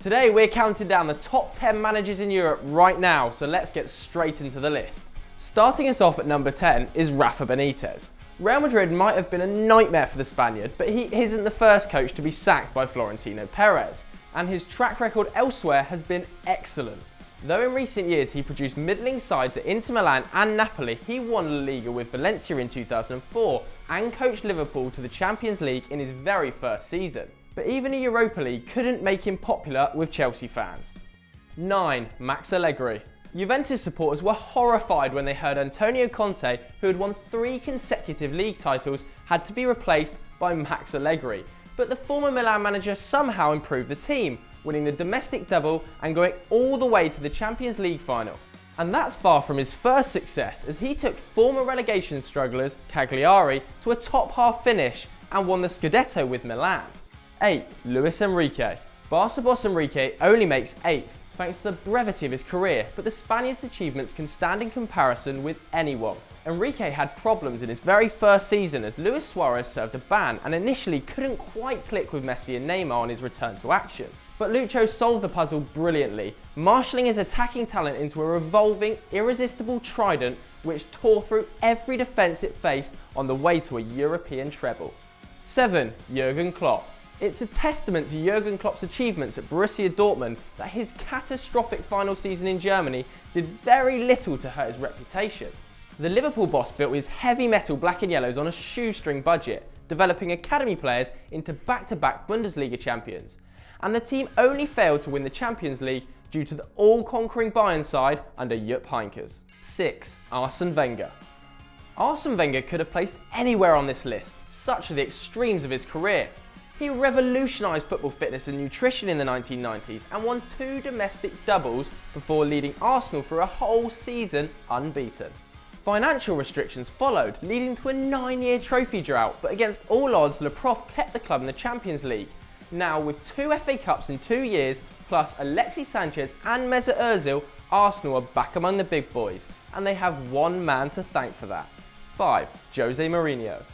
Today we're counting down the top 10 managers in Europe right now, so let's get straight into the list. Starting us off at number 10 is Rafa Benitez. Real Madrid might have been a nightmare for the Spaniard, but he isn't the first coach to be sacked by Florentino Perez, and his track record elsewhere has been excellent. Though in recent years he produced middling sides at Inter Milan and Napoli, he won La Liga with Valencia in 2004 and coached Liverpool to the Champions League in his very first season. But even a Europa League couldn't make him popular with Chelsea fans. 9. Max Allegri. Juventus supporters were horrified when they heard Antonio Conte, who had won 3 consecutive league titles, had to be replaced by Max Allegri. But the former Milan manager somehow improved the team, winning the domestic double and going all the way to the Champions League final. And that's far from his first success, as he took former relegation strugglers Cagliari to a top half finish and won the Scudetto with Milan. 8. Luis Enrique. Barca boss Enrique only makes 8th, thanks to the brevity of his career, but the Spaniard's achievements can stand in comparison with anyone. Enrique had problems in his very first season as Luis Suarez served a ban and initially couldn't quite click with Messi and Neymar on his return to action. But Lucho solved the puzzle brilliantly, marshalling his attacking talent into a revolving, irresistible trident which tore through every defence it faced on the way to a European treble. 7. Jurgen Klopp. It's a testament to Jurgen Klopp's achievements at Borussia Dortmund that his catastrophic final season in Germany did very little to hurt his reputation. The Liverpool boss built his heavy metal black and yellows on a shoestring budget, developing academy players into back-to-back Bundesliga champions. And the team only failed to win the Champions League due to the all-conquering Bayern side under Jupp Heynckes. 6. Arsene Wenger. Arsene Wenger could have placed anywhere on this list, such are the extremes of his career. He revolutionised football fitness and nutrition in the 1990s and won 2 domestic doubles before leading Arsenal through a whole season unbeaten. Financial restrictions followed, leading to a 9-year trophy drought, but against all odds, Le Prof kept the club in the Champions League. Now, with 2 FA Cups in 2 years, plus Alexis Sanchez and Mesut Ozil, Arsenal are back among the big boys, and they have one man to thank for that. 5. Jose Mourinho.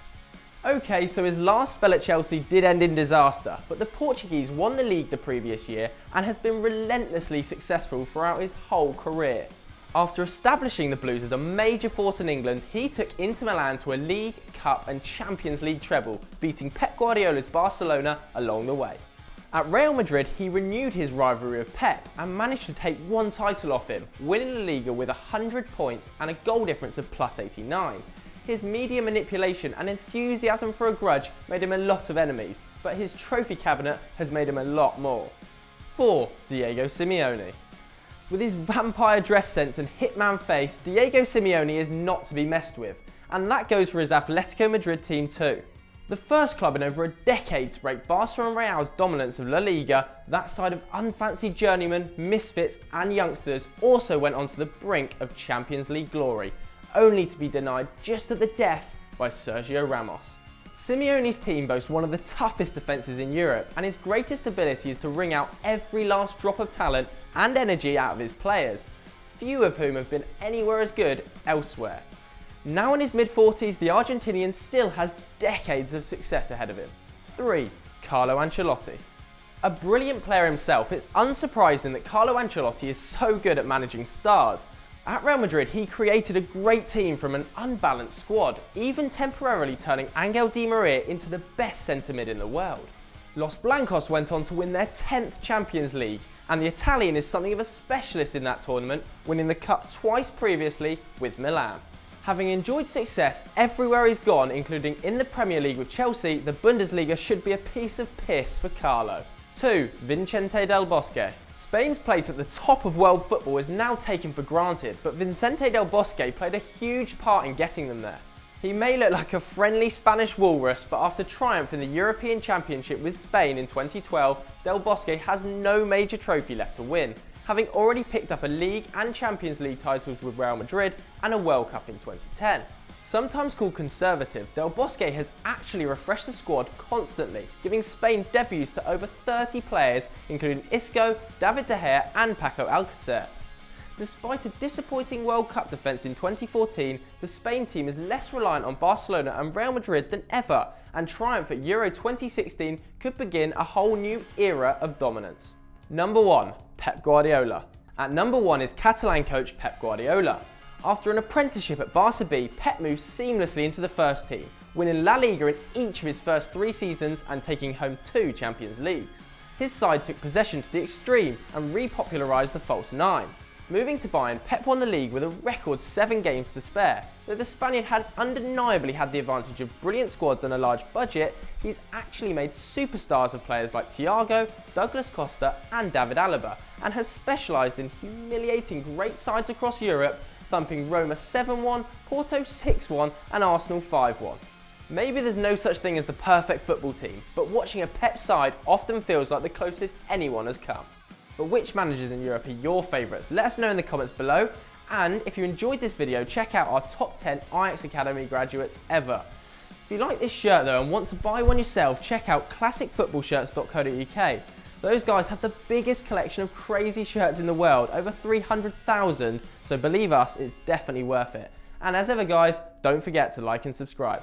Okay, so his last spell at Chelsea did end in disaster, but the Portuguese won the league the previous year and has been relentlessly successful throughout his whole career. After establishing the Blues as a major force in England, he took Inter Milan to a League, Cup and Champions League treble, beating Pep Guardiola's Barcelona along the way. At Real Madrid, he renewed his rivalry with Pep and managed to take 1 title off him, winning La Liga with 100 points and a goal difference of plus 89. His media manipulation and enthusiasm for a grudge made him a lot of enemies, but his trophy cabinet has made him a lot more. 4. Diego Simeone. With his vampire dress sense and hitman face, Diego Simeone is not to be messed with, and that goes for his Atletico Madrid team too. The first club in over a decade to break Barca and Real's dominance of La Liga, that side of unfancied journeymen, misfits and youngsters also went on to the brink of Champions League glory, only to be denied just at the death by Sergio Ramos. Simeone's team boasts one of the toughest defences in Europe, and his greatest ability is to wring out every last drop of talent and energy out of his players, few of whom have been anywhere as good elsewhere. Now in his mid-40s, the Argentinian still has decades of success ahead of him. 3. Carlo Ancelotti. A brilliant player himself, it's unsurprising that Carlo Ancelotti is so good at managing stars. At Real Madrid, he created a great team from an unbalanced squad, even temporarily turning Angel Di Maria into the best centre-mid in the world. Los Blancos went on to win their 10th Champions League, and the Italian is something of a specialist in that tournament, winning the Cup twice previously with Milan. Having enjoyed success everywhere he's gone, including in the Premier League with Chelsea, the Bundesliga should be a piece of piss for Carlo. 2. Vicente del Bosque. Spain's place at the top of world football is now taken for granted, but Vicente del Bosque played a huge part in getting them there. He may look like a friendly Spanish walrus, but after triumph in the European Championship with Spain in 2012, Del Bosque has no major trophy left to win, having already picked up a League and Champions League titles with Real Madrid and a World Cup in 2010. Sometimes called conservative, Del Bosque has actually refreshed the squad constantly, giving Spain debuts to over 30 players, including Isco, David De Gea and Paco Alcacer. Despite a disappointing World Cup defence in 2014, the Spain team is less reliant on Barcelona and Real Madrid than ever, and triumph at Euro 2016 could begin a whole new era of dominance. Number 1. Pep Guardiola. At number 1 is Catalan coach Pep Guardiola. After an apprenticeship at Barca B, Pep moved seamlessly into the first team, winning La Liga in each of his first 3 seasons and taking home 2 Champions Leagues. His side took possession to the extreme and repopularised the false 9. Moving to Bayern, Pep won the league with a record 7 games to spare. Though the Spaniard has undeniably had the advantage of brilliant squads and a large budget, he's actually made superstars of players like Thiago, Douglas Costa and David Alaba, and has specialised in humiliating great sides across Europe, thumping Roma 7-1, Porto 6-1 and Arsenal 5-1. Maybe there's no such thing as the perfect football team, but watching a Pep side often feels like the closest anyone has come. But which managers in Europe are your favourites? Let us know in the comments below, and if you enjoyed this video, check out our top 10 Ajax Academy graduates ever. If you like this shirt though and want to buy one yourself, check out classicfootballshirts.co.uk. Those guys have the biggest collection of crazy shirts in the world, over 300,000, so believe us, it's definitely worth it. And as ever guys, don't forget to like and subscribe.